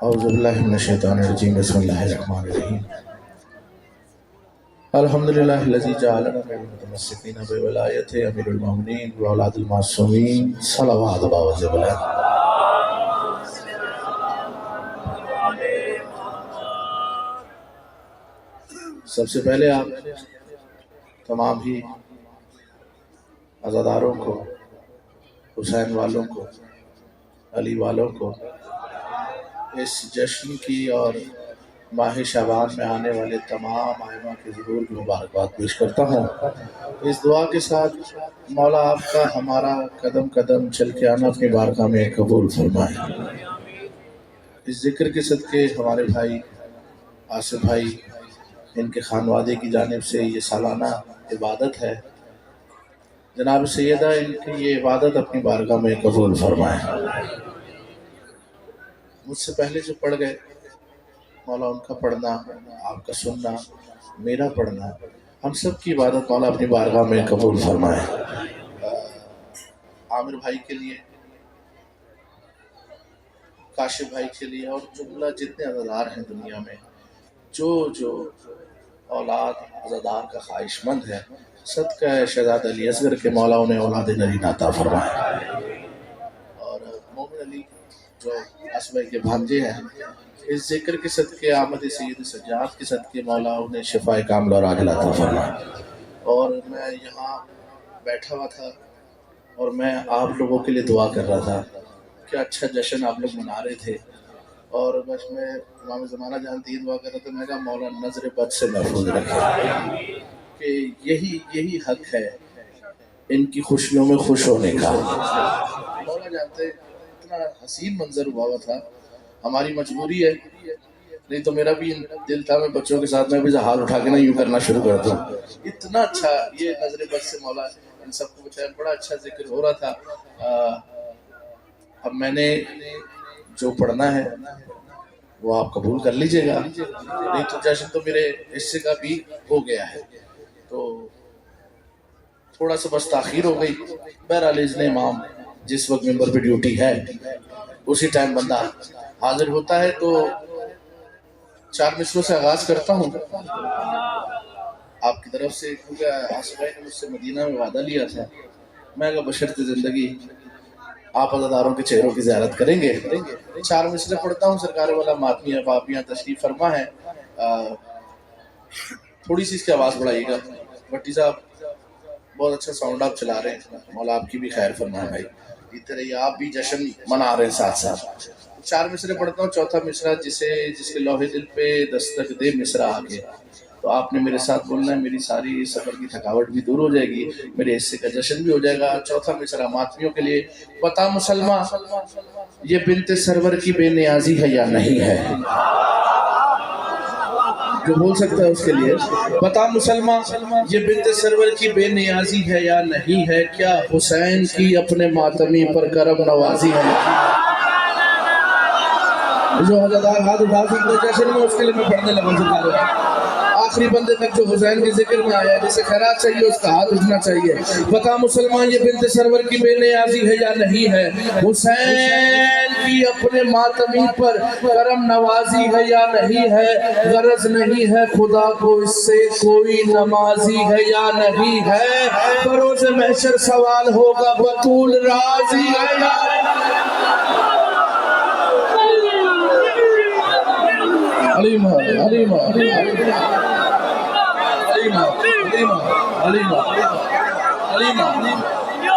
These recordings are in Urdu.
اعوذ باللہ من الشیطان الرجیم بسم اللہ الرحمن الرحیم الحمدللہ الذی جعلنا من المتمسکین بولایتہ امیر المومنین واولاد المعصومین صلوات اللہ وسلم۔ سب سے پہلے آپ تمام ہی عزاداروں کو، حسین والوں کو، علی والوں کو اس جشن کی اور ماہ شعبان میں آنے والے تمام ائمہ کے ظہور کی مبارکباد پیش کرتا ہوں۔ اس دعا کے ساتھ مولا آپ کا ہمارا قدم قدم چل کے آنا اپنی بارگاہ میں قبول فرمائے۔ اس ذکر کے صدقے ہمارے بھائی آصف بھائی، ان کے خانوادے کی جانب سے یہ سالانہ عبادت ہے، جناب سیدہ ان کی یہ عبادت اپنی بارگاہ میں قبول فرمائے۔ مجھ سے پہلے جو پڑھ گئے مولا ان کا پڑھنا، آپ کا سننا، میرا پڑھنا، ہم سب کی عبادت مولا اپنی بارگاہ میں قبول فرمائے۔ عامر بھائی کے لیے، کاشف بھائی کے لیے اور جملہ جتنے عزادار ہیں دنیا میں، جو اولاد عزادار کا خواہش مند ہے، صدقہ شہزاد علی اصغر کے مولا انہیں اولاد نرین عطا فرمائے۔ اور مومن علی جو اسبہ کے بھانجے ہیں، اس ذکر کے صدقے آمد سید سجاد کے صدقے مولا انہیں شفاء کاملہ اور عاجلہ عطا فرمائے۔ اور میں یہاں بیٹھا ہوا تھا اور میں آپ لوگوں کے لیے دعا کر رہا تھا کہ اچھا جشن آپ لوگ منا رہے تھے، اور بس میں امام زمانہ جانتی ہی دعا کر رہا تھا، میں کہا مولا نظر بد سے محفوظ رکھے، کہ یہی حق ہے ان کی خوشیوں میں خوش ہونے کا۔ مولا جانتے اتنا حسین منظر ہوا تھا، ہماری مجبوری ہے، نہیں تو میرا بھی دل تھا میں بچوں کے ساتھ میں بھی ہاتھ اٹھا کے نا یوں کرنا شروع کر دوں۔ اتنا اچھا یہ نظر بد سے مولا ان سب کو بچایا، بڑا اچھا ذکر ہو رہا تھا۔ اب میں نے جو پڑھنا ہے وہ آپ قبول کر لیجئے گا، نہیں تو جشن تو میرے حصے کا بھی ہو گیا ہے، تو تھوڑا سا بس تاخیر ہو گئی۔ بہرحال اذن امام، جس وقت ممبر پہ ڈیوٹی ہے اسی ٹائم بندہ حاضر ہوتا ہے، تو 4 مصروں سے آغاز کرتا ہوں آپ کی طرف سے، کیونکہ آصف بھائی نے مجھ سے مدینہ میں وعدہ لیا تھا، میں کہا بشرط زندگی آپ عزاداروں کے چہروں کی زیارت کریں گے۔ 4 مصرے پڑھتا ہوں، سرکار والا ماتمی ہے، آپ یہاں تشریف فرما ہے، تھوڑی سی اس کی آواز بڑھائیے گا۔ بٹی صاحب بہت اچھا ساؤنڈ آپ چلا رہے ہیں، مولا آپ کی بھی خیر فرمائے بھائی، جیتے رہیے، آپ بھی جشن منا رہے ہیں ساتھ ساتھ۔ 4 مصرے پڑھتا ہوں، چوتھا مصرع جس کے لوح دل پہ دستک دے مصرع آگے، تو آپ نے میرے ساتھ بولنا ہے، میری ساری سفر کی تھکاوٹ بھی دور ہو جائے گی، میرے حصے کا جشن بھی ہو جائے گا۔ چوتھا مصرع ماتمیوں کے لیے، بتا مسلمہ یہ بنت سرور کی بے نیازی ہے یا نہیں ہے؟ جو بول سکتا ہے اس کے لیے، بتا مسلمہ یہ بنت سرور کی بے نیازی ہے یا نہیں ہے؟ کیا حسین کی اپنے ماتمی پر کرم نوازی ہے؟ جو عزادار ہاتھ اٹھا سکتے جشن میں، اس کے لیے میں پڑھنے لگا سکتا ہوں۔ آخری بندے تک جو حسین کے ذکر میں آیا ہے، جسے خیرات چاہیے اس کا ہاتھ اٹھنا چاہیے۔ بتا مسلمان یہ بنت سرور کی بے نیازی ہے یا نہیں ہے؟ حسین کی اپنے ماتمی پر کرم نوازی ہے یا نہیں ہے؟ غرض نہیں ہے خدا کو اس سے کوئی نمازی ہے یا نہیں ہے؟ بروز محشر سوال ہوگا بطول راضی ہے یا علیمہ علیمہ علیمہ علیمہ علیمہ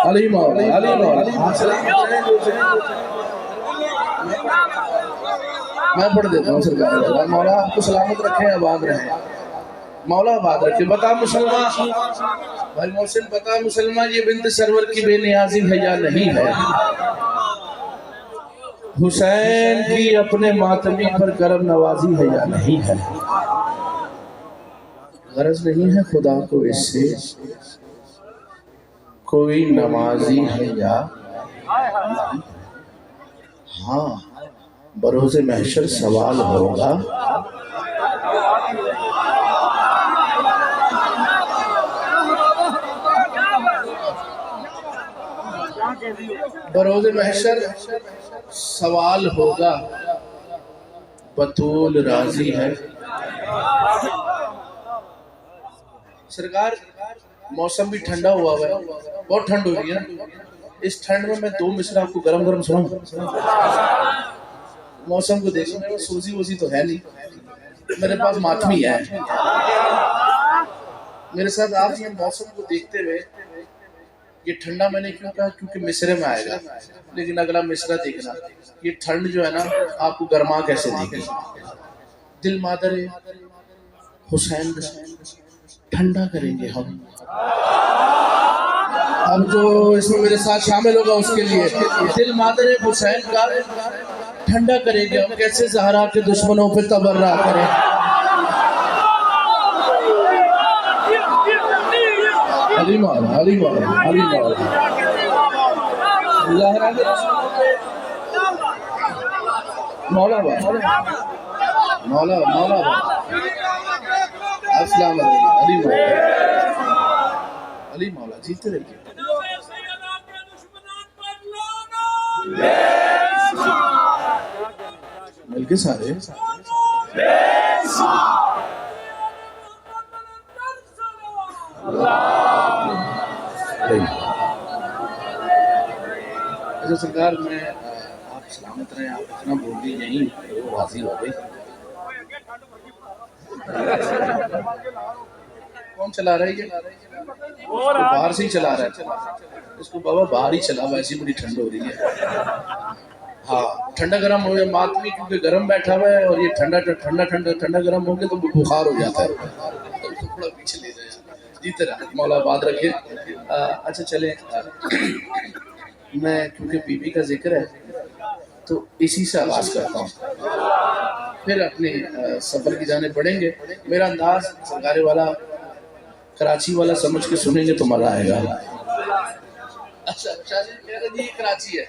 علیمہ علیمہ علیمہ۔ میں پڑھ دیتا ہوں سرکار، مولا آپ کو سلامت رکھیں، آباد رہیں، مولا آباد رکھے۔ بتا مسلمہ بھائی محسن، بتا مسلمہ یہ بنت سرور کی بے نیازی ہے یا نہیں ہے؟ حسین کی اپنے ماتمی پر کرم نوازی ہے یا نہیں ہے؟ غرض نہیں ہے خدا کو اس سے کوئی نمازی ہے یا ہاں، بروز محشر سوال ہوگا بروز محشر سوال ہوگا بطول راضی ہے. سرکار موسم بھی ٹھنڈا ہوا ہوا ہے، بہت ٹھنڈ ہو رہی ہے نا. اس ٹھنڈ میں دو مصرع آپ کو گرم گرم سناؤں. موسم کو دیکھو، میرے پاس سوزی ووزی تو ہے نہیں، میرے پاس ماتمی ہے. میرے ساتھ آپ یہ موسم کو دیکھتے ہوئے، یہ ٹھنڈا میں نے کیوں کہا کیونکہ مصرے میں آئے گا، لیکن اگلا مصرع دیکھنا، یہ ٹھنڈ جو ہے نا آپ کو گرما کیسے دے گی. دل مادر حسین ٹھنڈا کریں گے ہم. اب جو اس میں میرے ساتھ شامل ہوگا اس کے لیے دل مادر حسین کا ٹھنڈا کریں گے ہم. کیسے زہرا کے دشمنوں پہ تبرہ کریں. علی مولا، علی مولا، علی مولا. زہرا کے دشمنوں پہ مولا با، مولا مولا با. السلام علیکم. علی مولا، علی مولا جیتے رہیے. مل کے سارے اچھا سرکار، میں آپ سلامت رہے، آپ اتنا بول دی نہیں وہ واضح ہو گئی. کون چلا رہا ہے یہ؟ باہر سے ہی چلا رہا ہے اس کو. بابا باہر ہی چلا، ویسے بڑی ٹھنڈ ہو رہی ہے. ہاں ٹھنڈا گرم ہو گیا ماتمی، کیونکہ گرم بیٹھا ہوا ہے اور یہ ٹھنڈا ٹھنڈا ٹھنڈا ٹھنڈا گرم ہو گیا تو بخار ہو جاتا ہے. تھوڑا پیچھے لے جائے جیتے رہا، مولا بات رکھے. اچھا چلیں، میں کیونکہ بی بی کا ذکر ہے تو اسی سے آغاز کرتا ہوں، پھر اپنے سفر کی جانب بڑھیں گے. میرا انداز سرکار والا کراچی والا سمجھ کے سنیں گے تو مزہ آئے گا. اچھا یہ کراچی ہے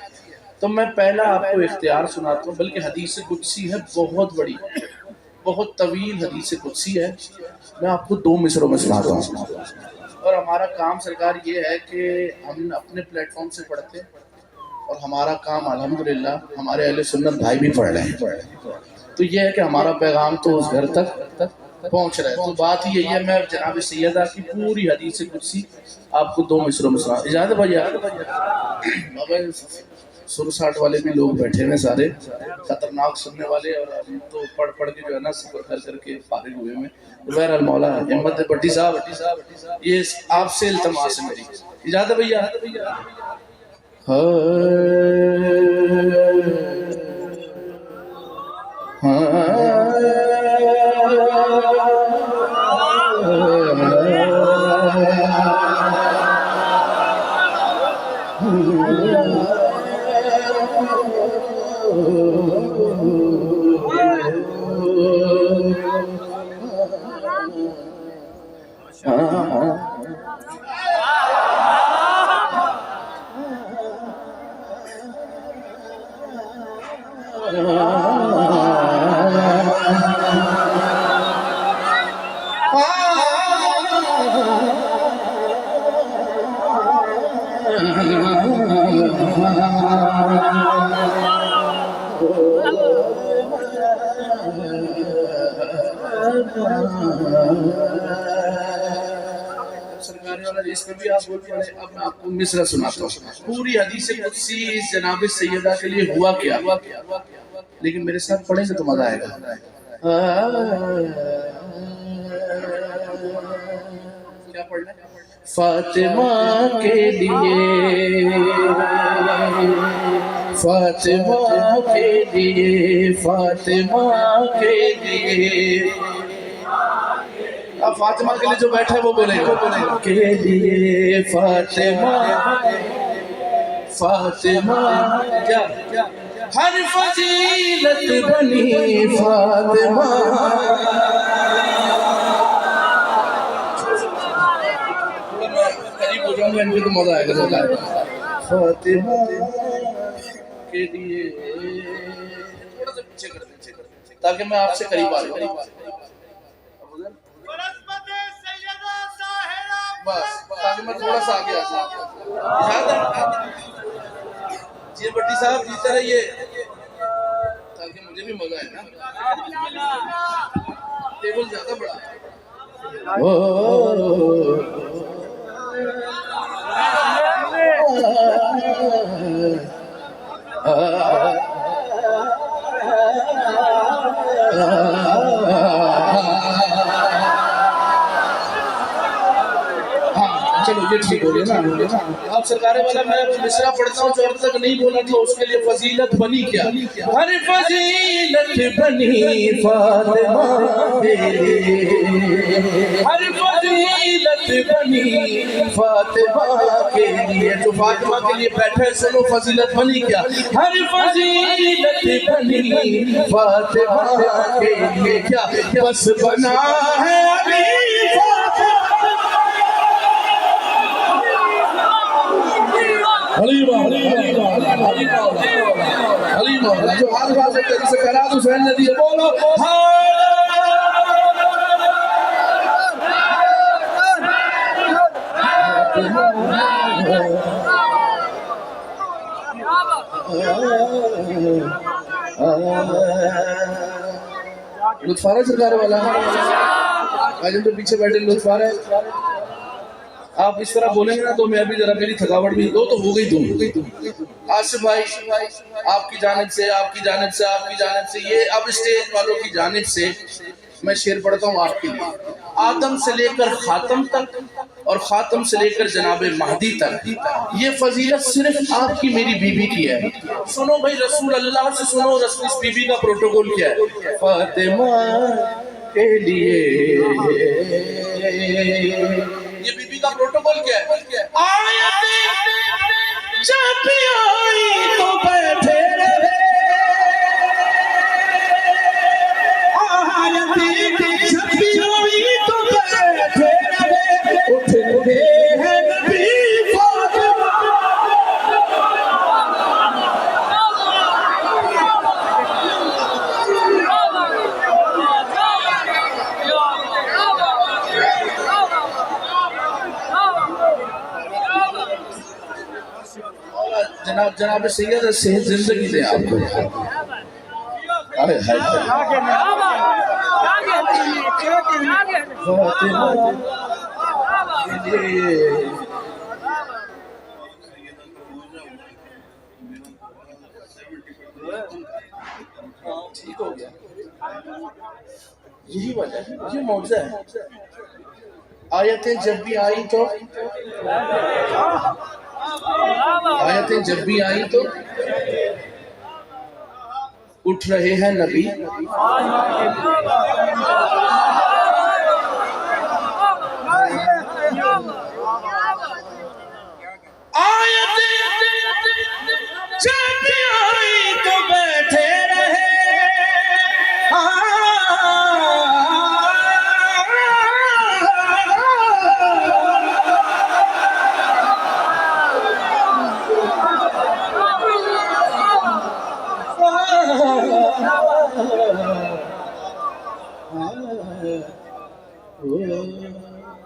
تو میں پہلا آپ کو اختیار سناتا ہوں، بلکہ حدیث قدسی ہے بہت بڑی، بہت طویل حدیث قدسی ہے. میں آپ کو 2 مصروں میں سناتا ہوں. اور ہمارا کام سرکار یہ ہے کہ ہم اپنے پلیٹ فارم سے پڑھتے ہیں اور ہمارا کام الحمدللہ ہمارے اہل سنت بھائی بھی پڑھ رہے ہیں، تو یہ ہے کہ ہمارا پیغام تو اس گھر تک پہنچ رہا ہے. تو بات ہی یہی ہے، میں جناب سیدہ کی پوری حدیث قدسی آپ کو 2 مصروں میں سنا. اجازت ہے بھائی؟ سر ساٹھ والے بھی لوگ بیٹھے ہیں سارے خطرناک سننے والے، اور ہم تو پڑھ پڑھ کے جو ہے نا سفر کر کر کے فارغ ہوئے ہیں. بہرحال مولا ہمت بٹی صاحب، یہ آپ سے التماس ہے میری. اجازت ہے بھیا؟ اس میں بھی آپ بول پڑے. اب میں آپ کو مصرع سناتا ہوں. پوری حدیث قدسی جناب سیدہ کے لیے ہوا کیا، لیکن میرے ساتھ پڑھیں گے تو مزہ آئے گا. کیا پڑھنا ہے؟ فاطمہ کے لیے، فاطمہ کے لیے، فاطمہ کے لیے. اب فاطمہ کے لیے جو بیٹھا ہے وہ بولے گا کے لیے. فاطمہ، فاطمہ کیا ہر فضیلت بنی فاطمہ. قریب ہو جاؤں گا ان کے تو مزہ آئے گا. فاطمہ کے لیے تھوڑا سا پیچھے کر دیں تاکہ میں آپ سے قریب آ جاؤں. بس تاکہ میں تھوڑا سا آگے آ جاؤں. جی بٹی صاحب جیتے رہیے کھا کے مجھے بھی مزہ ہے نا. ٹیبل زیادہ بڑا ہے. چلو یہ ٹھیک ہو گیا نا. آپ سرکار والا میں مصرع پڑھتا ہوں جو اب تک نہیں بولا تھا اس کے لیے فضیلت بنی کیا. ہر فضیلت بنی فاطمہ کے لیے, ہر فضیلت بنی فاطمہ کے لیے. جو فاطمہ کے لیے بیٹھے سنو فضیلت بنی کیا. ہر فضیلت بنی فاطمہ کے لیے کیا بس بنا ہے علی فاطمہ. حلیمہ جو ہاتھ باز ہے تیری سے کرا تو فین ندی ہے. بولو لطف آ رہا ہے سرکار والا. آج ہم تو پیچھے بیٹھے لطف آ رہا ہے. آپ اس طرح بولیں گے نا تو میں ابھی ذرا میری تھکاوٹ بھی دو تو ہو گئی تم. آصف بھائی آپ کی جانب سے آپ کی جانب سے آپ کی جانب سے یہ اب اسٹیج والوں کی جانب سے میں شعر پڑھتا ہوں آپ کے لیے. آدم سے لے کر خاتم تک اور خاتم سے لے کر جناب مہدی تک یہ فضیلت صرف آپ کی میری بیوی کی ہے. سنو بھائی رسول اللہ سے سنو رسول اس بیوی کا پروٹوکول کیا ہے. فاطمہ کے لیے یہ بیوی کا پروٹوکول کیا ہے. آیتیں جب بھی آئی تو بیٹھے رہے, آیتیں جب بھی آئی تو بیٹھے رہے, اٹھ رہے ہیں نبی فاطمہ. جناب سید صحت زندگی دے آپ کو. ٹھیک ہو گیا. یہی وجہ ہے, یہ معجزہ ہے. آیتیں جب بھی آئی تو آیتیں جب بھی آئی تو اٹھ رہے ہیں نبی. آیتیں جب بھی آئی تو بیٹھے رہے,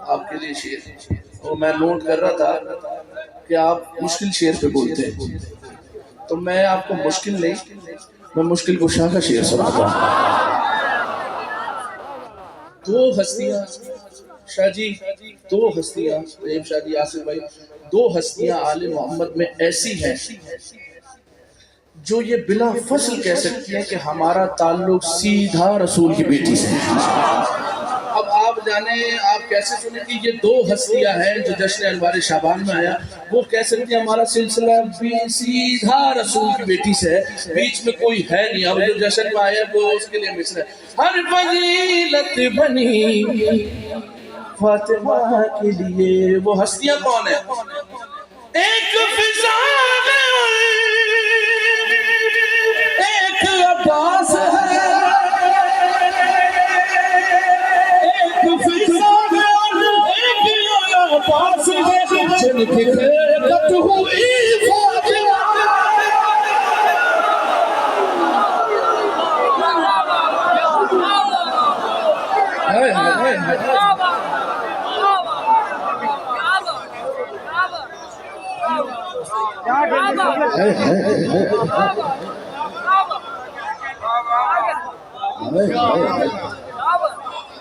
آپ کے لیے شعر اور میں نوٹ کر رہا تھا کہ آپ مشکل شعر پہ بولتے ہیں تو میں آپ کو مشکل نہیں میں مشکل کشا کا شعر سناتا ہوں. دو ہستیاں شاہ جی, دو ہستیاں رحیم شاہ جی, آصف بھائی, دو ہستیاں آل محمد میں ایسی ہیں جو یہ بلا فصل کہہ سکتی ہیں کہ ہمارا تعلق سیدھا رسول کی بیٹی سے. اب آپ جانے آپ کیسے سنیں کہ یہ دو ہستیاں ہیں جو جشن انوار شعبان میں آیا, وہ کہہ سکتی ہیں ہمارا سلسلہ بھی سیدھا رسول کی بیٹی سے ہے, بیچ میں کوئی ہے نہیں. اب جو جشن میں آیا وہ اس کے لیے مصرع ہے. ہر فضیلت بنی فاطمہ کے لیے. وہ ہستیاں کون ہیں؟ ایک فضا ہے, ایک عباس ہے, ایک فضا ہے ایک عباس ہے, جن کی خیرت ہوئی فاطمہ.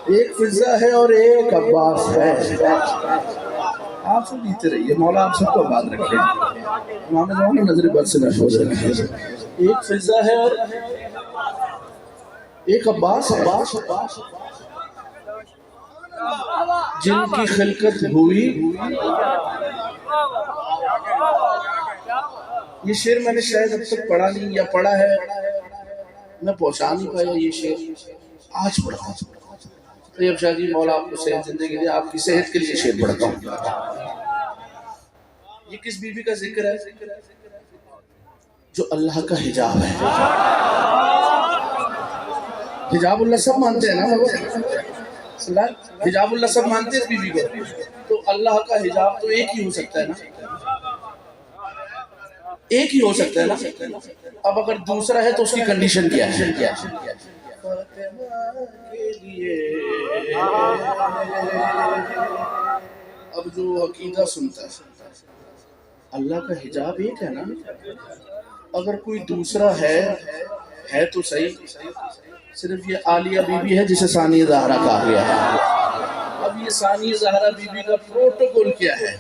ایک فضا ہے اور ایک عباس ہے. آپ سب جیتے رہیے، مولا آپ سب کو آباد رکھے، امام زمان نظر بد سے محفوظ رکھے. ایک فضا ہے اور ایک عباس ہے جن کی خلقت ہوئی. یہ شعر میں نے شاید اب تک پڑھا نہیں، یا پڑھا ہے میں پہنچا نہیں پایا. یہ شعر آج پڑھا ہوں. طیب شاہ جی مولا آپ کو صحت زندگی دے، آپ کی صحت کے لیے شعر پڑھتا ہوں. یہ کس بی بی کا ذکر ہے؟ جو اللہ کا حجاب ہے. حجاب اللہ سب مانتے ہیں نا، حجاب اللہ سب مانتے ہیں اس بی بی کو. تو اللہ کا حجاب تو ایک ہی ہو سکتا ہے نا، ایک ہی ہو سکتا ہے نا. اب اگر دوسرا ہے تو اس کی کنڈیشن کیا ہے؟ اب جو عقیدہ سنتا ہے اللہ کا حجاب ایک ہے نا، اگر کوئی دوسرا ہے تو صحیح. صرف یہ عالیہ بی بی ہے جسے ثانیہ زہرا کہا گیا ہے. اب یہ ثانیہ زہرا بی بی کا پروٹوکول کیا ہے؟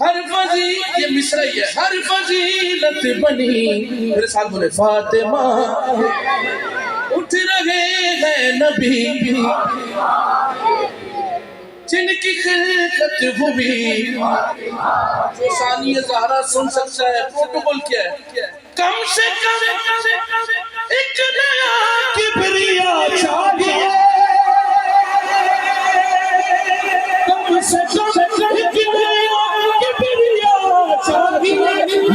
ہر فضیلت، یہ مصرعی ہے، ہر فضیلت بنی، میرے ساتھ بولے فاطمہ اٹھ رہے ہیں نبی جن کی خلقت ہوئی. جو ثانیہ زہرا سن سکتا ہے. پروٹوکول کیا ہے؟ کم سے کم ایک نیا کبریا چاہیے، کم سے کم ایک نیا کبریا چاہیے،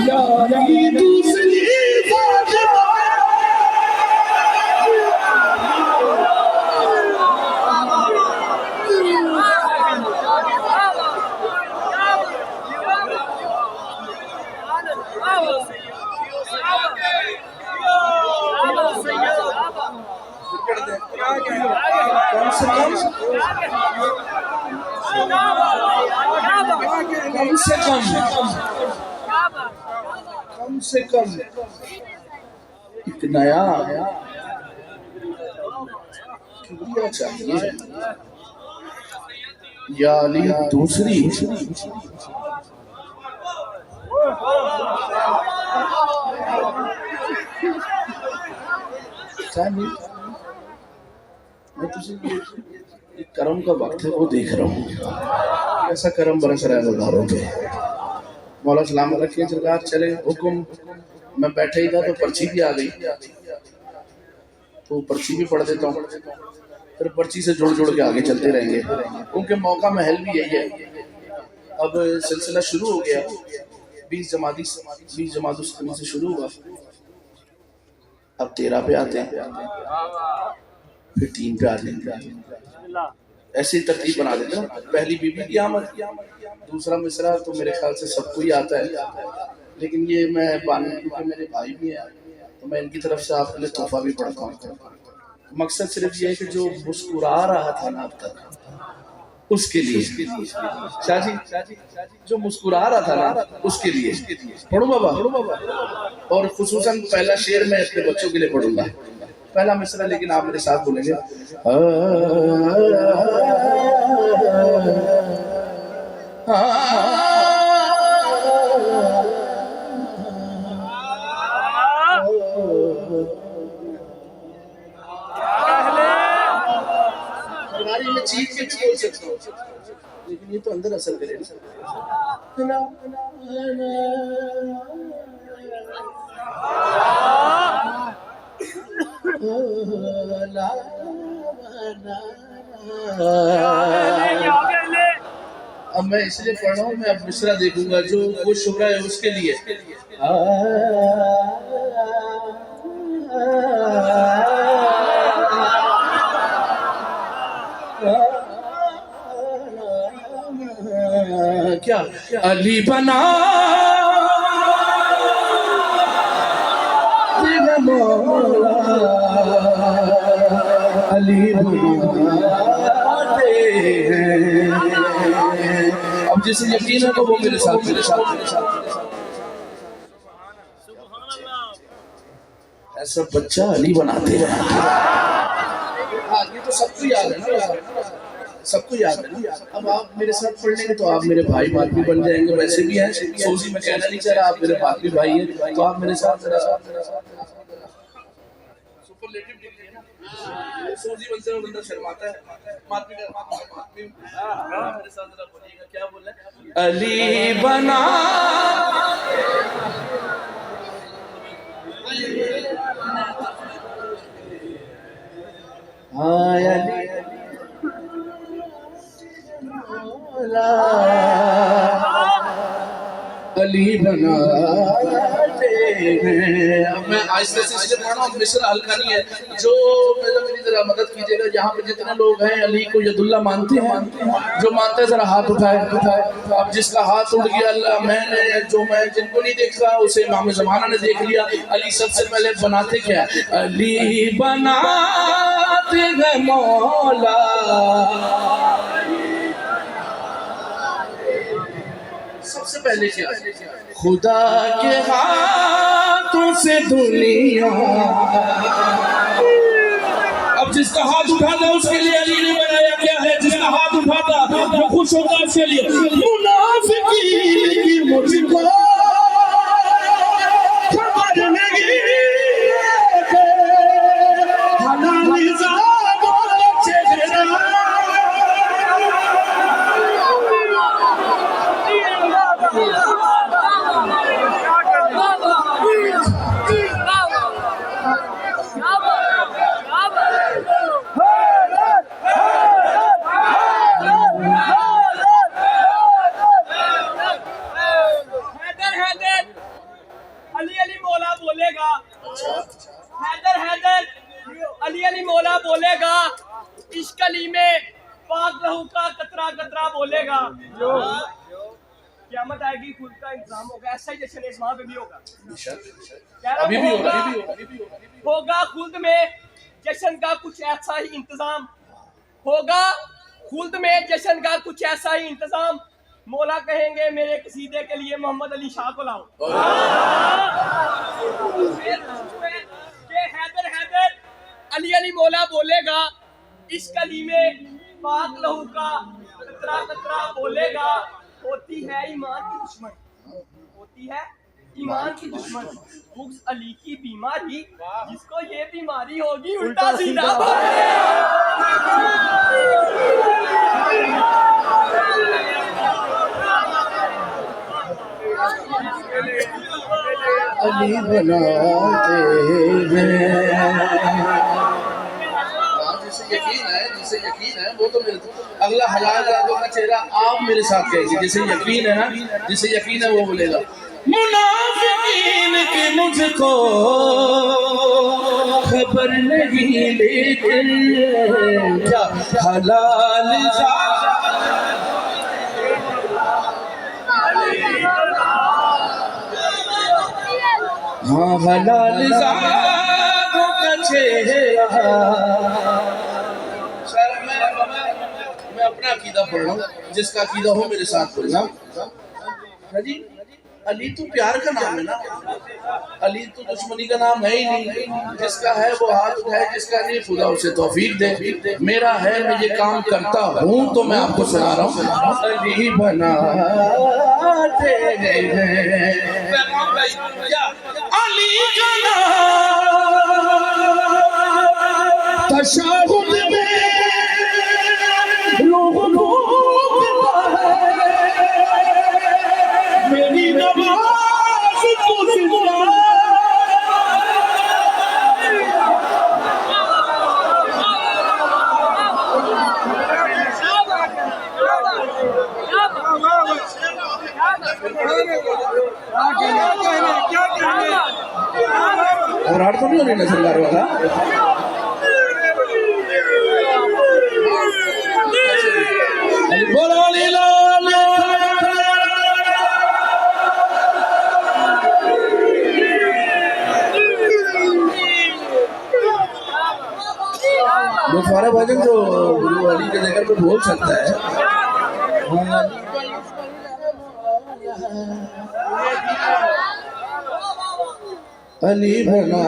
یاری دوسری فاطمہ. کم سے کم ایک نیا کبریا چاہیے، یا علی دوسری. میں تجھے ایک کرم کا وقت ہے وہ دیکھ رہا ہوں، ایسا کرم برس رہا ہے مزاروں پہ. مولا سلام رکھیں سرکار چلے حکم. میں بیٹھا ہی تھا تو پرچی بھی آ گئی، تو پرچی بھی پڑھ دیتا ہوں، پھر پرچی سے جوڑ جوڑ کے آگے چلتے رہیں گے کیونکہ موقع محل بھی یہی ہے. اب سلسلہ شروع ہو گیا، 20 جمادی سے شروع ہوا. اب 13 پہ آتے ہیں، پھر 3 پہ آتے ہیں. ایسی ترتیب بنا دیتے ہیں. پہلی بی بی کی آمد، دوسرا مصرع تو میرے خیال سے سب کو ہی آتا ہے، لیکن یہ میں کیونکہ میرے بھائی بھی ہیں تو میں ان کی طرف سے آپ کے لیے تحفہ بھی پڑھتا ہوں. مقصد صرف یہ ہے کہ جو مسکرا رہا تھا نا اب تک اس کے لیے، شاہ جی جو مسکرا رہا تھا نا اس کے لیے پڑھو بابا. اور خصوصاً پہلا شعر میں اپنے بچوں کے لیے پڑھوں گا، پہلا مصرع، لیکن آپ میرے ساتھ بولیں گے. میں چیز کے بول سکتا ہوں لیکن یہ تو اندر اثر کرے نا. اب میں اس لیے پڑھ رہا ہوں، میں اب مصرع دیکھوں گا جو وہ شعرا ہے اس کے لیے. کیا علی بنا مولا، علی بناتے ہیں. اب جسے یقین ہے تو وہ میرے ساتھ ایسا بچہ علی بناتے ہیں. ہاں یہ تو سب کو یاد ہے نا، سب کو یاد ہے نا. اب آپ میرے ساتھ پڑھ لیں گے تو آپ میرے بھائی بات بھی بن جائیں گے. ویسے بھی ہیں سوزی، میں کہنا نہیں چاہ رہا، آپ میرے بات بھی بھائی ہیں، تو آپ میرے ساتھ سپرلیٹو لکھیے نا. سوزی بنتے ہوئے بندہ شرماتا ہے. ماتمی میرے ساتھ ذرا بولیے گا، کیا بول رہے ہیں؟ علی بنا علی بناتے ہیں. اب میں آہستہ سے اس لیے پڑھ رہا ہوں، مصر ہلکا نہیں ہے. جو میری ذرا مدد کیجیے گا، یہاں پہ جتنے لوگ ہیں علی کو ید اللہ مانتے ہیں، جو مانتے ہیں ذرا ہاتھ اٹھائے. اب جس کا ہاتھ اٹھ گیا، اللہ میں نے جن کو نہیں دیکھ رہا اسے امام زمانہ نے دیکھ لیا. علی سب سے پہلے بناتے کیا ہے؟ علی بناتے ہیں مولا. سب سے پہلے کیا؟ خدا کے ہاتھوں سے دنیا. اب جس کا ہاتھ اٹھاتا اس کے لیے علی نے بنایا کیا ہے؟ جس کا ہاتھ اٹھاتا وہ خوش ہوتا اس کے لیے. منافقین کی مجھ کو خبر نہیں کہ حلالی زادوں چہرہ. علی مولا بولے گا، اس کلی میں پاک لہو کا قطرہ قطرہ بولے گا. قیامت آئے گی، خود کا انتظام ہوگا. ایسا ہی جیسے وہاں پہ بھی ہوگا، ابھی بھی ہوگا خلد میں جشن کا کچھ ایسا ہی انتظام ہوگا. خلد میں جشن کا کچھ ایسا ہی انتظام. مولا کہیں گے میرے قصیدے کے لیے محمد علی شاہ کو لاؤ. حیدر حیدر علی مولا بولے گا، اس کلی میں پاک لہو کا قطرہ قطرہ بولے گا. ہوتی ہے ایمان کی دشمن، ہوتی ہے ایمان کی دشمن بغض علی کی بیماری. جس کو یہ بیماری ہوگی الٹا سیدھا علی بناتے ہیں. جسے یقین ہے وہ تو میرے اگلا حلال راتوں کا چہرہ آپ میرے ساتھ کہے گی. جسے یقین ہے نا، جسے یقین ہے وہ بولے گا. منافقین کے مجھ کو خبر نہیں لیکن کیا حلال ہاں حلال زادوں کا چہرہ. میں اپنا عقیدہ پڑھ رہا ہوں، جس کا عقیدہ ہو میرے ساتھ پڑھنا. جی علی تو پیار کا نام ہے نا، علی تو دشمنی کا نام ہے ہی نہیں. جس کا ہے وہ ہاتھ اٹھائے، جس کا نہیں خدا اسے توفیق دے. میرا ہے میں یہ کام کرتا ہوں تو میں آپ کو سنا رہا ہوں. علی بناتے ہیں علی کا نام تشہد میں لوگ بھولتا ہے. میری نماز کو زندہ اور آٹھ تو نہیں ہونے نظر لار والا. بولو علی لال. وہ سارے بھجن جو گرو علی کے ذکر پہ بول سکتا ہے. علی بنا